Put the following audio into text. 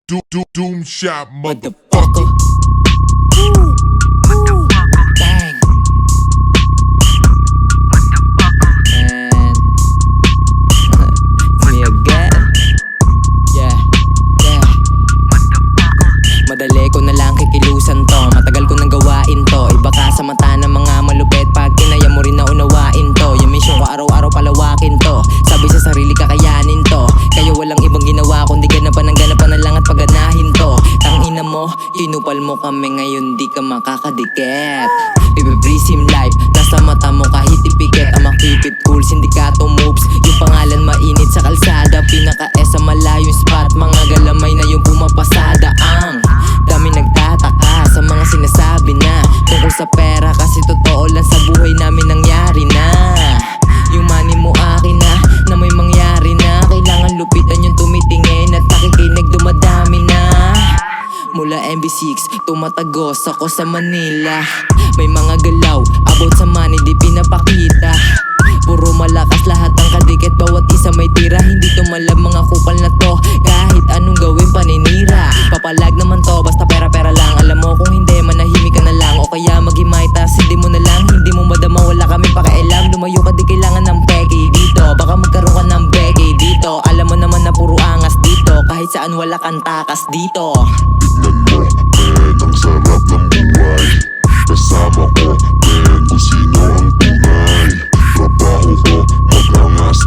Doom shot, motherfucker. Bang. And me again. Yeah. Madali ko na lang kikilusan to. Matagal ko nang gawain to. Iba ka sa mata ng mga malupit. Pag kinaya mo rin na unawain to. Yung mission ko araw-araw palawakin to. Sabi sa sarili kakayanin to. Kaya walang ibang ginawa kundi ganapan na lang at pagganahin to. Tangina mo, kinupal mo kami ngayon di ka makakadikit. Ibe-breeze life, nasa mata mo kahit ipikit. I'ma keep it cool, sindikato moves. Yung pangalan mainit sa kalsada. Pinaka-S sa malayong spot. Mga galamay na yung pumapasada. Ang dami nagtataka sa mga sinasabi na tungkol sa pera. Kasi totoo lang sa buhay namin nangyari na. Yung money mo akin na may mangyari na. Kailangan lupitan yung tumitingin at nakikinig dumadami na. Mula MB6, tumatagos ako sa Manila. May mga galaw, about sa money di pinapakita. Puro malakas lahat ang kadikit, bawat isa may tira. Hindi tumalab mga kupal na to, kahit anong gawin paninira. Papalag naman to, basta pera-pera lang. Alam mo kung hindi, manahimik ka na lang. O kaya mag-himay, tas hindi mo na lang. Hindi mo madama, wala kami pakialam. Lumayo ka, di kailangan ng peke dito. Baka magkaroon ka ng beke dito. Alam mo naman na puro angas dito. Kahit saan wala kang takas dito. Tignan mo, men, ang sarap ng buhay. Kasama ko, men, kung sino ang tunay. Trabaho ko, mag-angas,